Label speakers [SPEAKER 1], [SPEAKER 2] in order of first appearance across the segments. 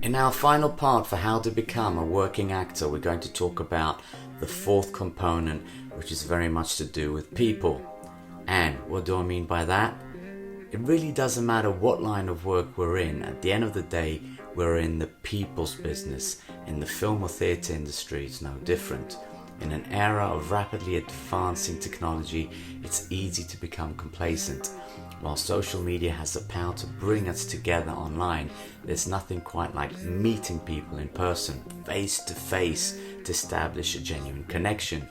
[SPEAKER 1] In our final part for how to become a working actor, we're going to talk about the fourth component, which is very much to do with people. And what do I mean by that? It really doesn't matter what line of work we're in. At the end of the day, we're in the people's business. In the film or theatre industry, it's no different. In an era of rapidly advancing technology, it's easy to become complacent. While social media has the power to bring us together online, there's nothing quite like meeting people in person, face to face, to establish a genuine connection.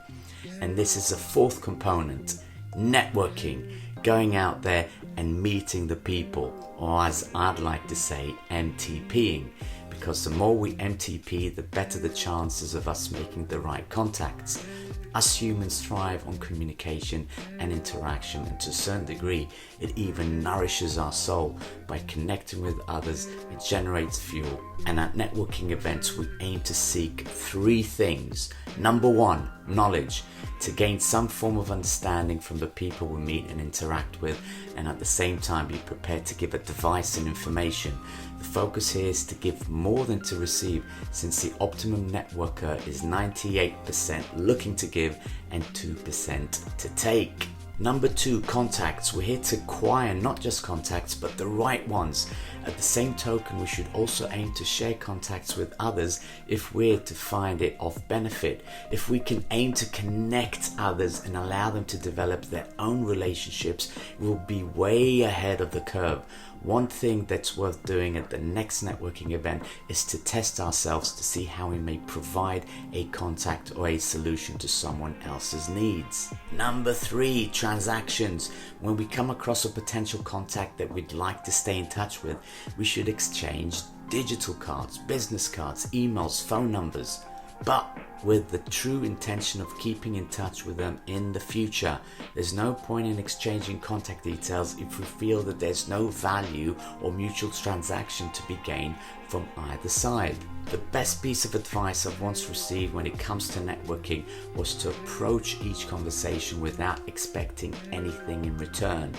[SPEAKER 1] And this is the fourth component, networking, going out there and meeting the people, or as I'd like to say, MTPing. Because the more we MTP, the better the chances of us making the right contacts. Us humans thrive on communication and interaction, and to a certain degree, it even nourishes our soul. By connecting with others, it generates fuel. And at networking events, we aim to seek three things. Number one, knowledge, to gain some form of understanding from the people we meet and interact with, and at the same time be prepared to give advice and information. The focus here is to give more than to receive, since the optimum networker is 98% looking to give and 2% to take. Number two, contacts. We're here to acquire not just contacts, but the right ones. At the same token, we should also aim to share contacts with others if we're to find it of benefit. If we can aim to connect others and allow them to develop their own relationships, we'll be way ahead of the curve. One thing that's worth doing at the next networking event is to test ourselves to see how we may provide a contact or a solution to someone else's needs. Number three, transactions. When we come across a potential contact that we'd like to stay in touch with, we should exchange digital cards, business cards, emails, phone numbers, but with the true intention of keeping in touch with them in the future. There's no point in exchanging contact details if we feel that there's no value or mutual transaction to be gained from either side. The best piece of advice I've once received when it comes to networking was to approach each conversation without expecting anything in return.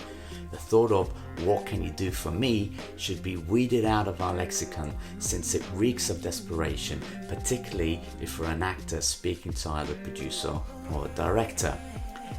[SPEAKER 1] The thought of "what can you do for me" should be weeded out of our lexicon, since it reeks of desperation, particularly if we're an actor speaking to either a producer or a director.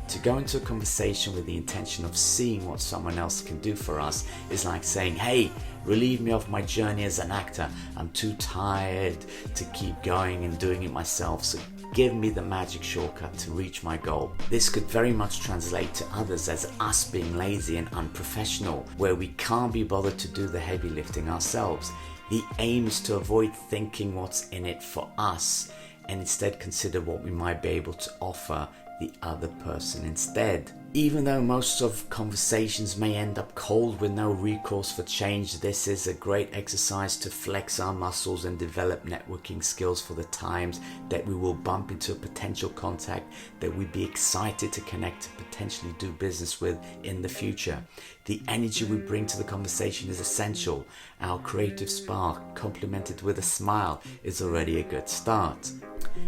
[SPEAKER 1] To go into a conversation with the intention of seeing what someone else can do for us is like saying, "Hey, relieve me of my journey as an actor. I'm too tired to keep going and doing it myself, so give me the magic shortcut to reach my goal." This could very much translate to others as us being lazy and unprofessional, where we can't be bothered to do the heavy lifting ourselves. The aim is to avoid thinking what's in it for us and instead consider what we might be able to offer the other person instead. Even though most of conversations may end up cold with no recourse for change, this is a great exercise to flex our muscles and develop networking skills for the times that we will bump into a potential contact that we'd be excited to connect to potentially do business with in the future. The energy we bring to the conversation is essential. Our creative spark, complemented with a smile, is already a good start.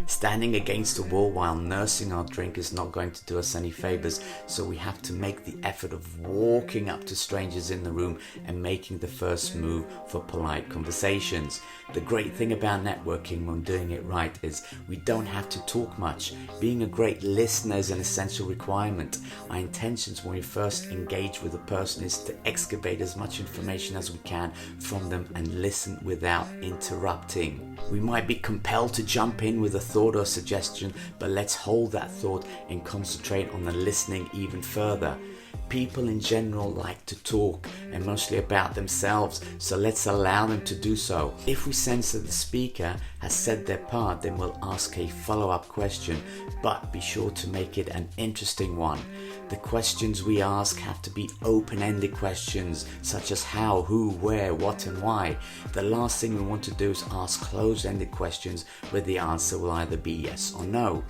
[SPEAKER 1] Standing against a wall while nursing our drink is not going to do us any favors, so we have to make the effort of walking up to strangers in the room and making the first move for polite conversations. The great thing about networking when doing it right is we don't have to talk much. Being a great listener is an essential requirement. Our intentions when we first engage with a person is to excavate as much information as we can from them and listen without interrupting. We might be compelled to jump in with a thought or suggestion, but let's hold that thought and concentrate on the listening even further. People in general like to talk, and mostly about themselves, so let's allow them to do so. If we sense that the speaker has said their part, then we'll ask a follow-up question, but be sure to make it an interesting one. The questions we ask have to be open-ended questions, such as how, who, where, what and why. The last thing we want to do is ask closed-ended questions where the answer will either be yes or no.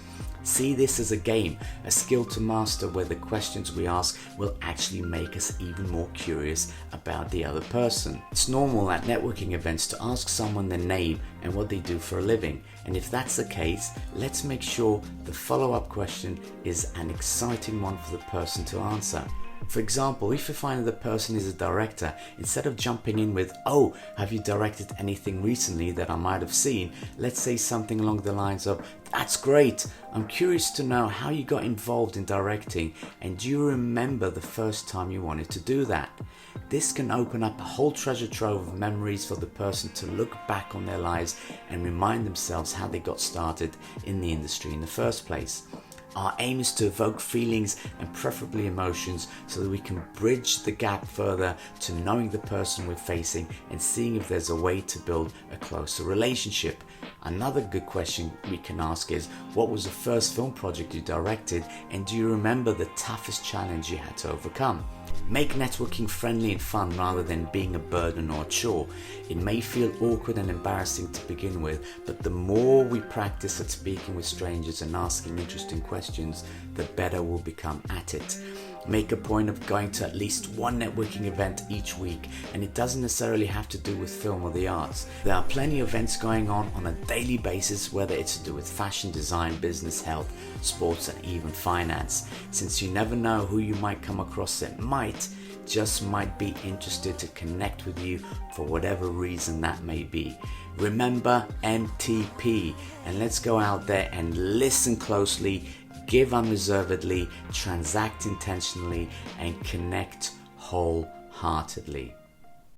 [SPEAKER 1] See this as a game, a skill to master, where the questions we ask will actually make us even more curious about the other person. It's normal at networking events to ask someone their name and what they do for a living, and if that's the case, let's make sure the follow-up question is an exciting one for the person to answer. For example, if you find that the person is a director, instead of jumping in with, "Oh, have you directed anything recently that I might have seen?" let's say something along the lines of, "That's great. I'm curious to know how you got involved in directing, and do you remember the first time you wanted to do that?" This can open up a whole treasure trove of memories for the person to look back on their lives and remind themselves how they got started in the industry in the first place. Our aim is to evoke feelings and preferably emotions so that we can bridge the gap further to knowing the person we're facing and seeing if there's a way to build a closer relationship. Another good question we can ask is, what was the first film project you directed, and do you remember the toughest challenge you had to overcome? Make networking friendly and fun rather than being a burden or a chore. It may feel awkward and embarrassing to begin with, but the more we practice at speaking with strangers and asking interesting questions, the better we'll become at it. Make a point of going to at least one networking event each week, and it doesn't necessarily have to do with film or the arts. There are plenty of events going on a daily basis, whether it's to do with fashion, design, business, health, sports, and even finance. Since you never know who you might come across that might be interested to connect with you for whatever reason that may be. Remember MTP, and let's go out there and listen closely, give unreservedly, transact intentionally, and connect wholeheartedly.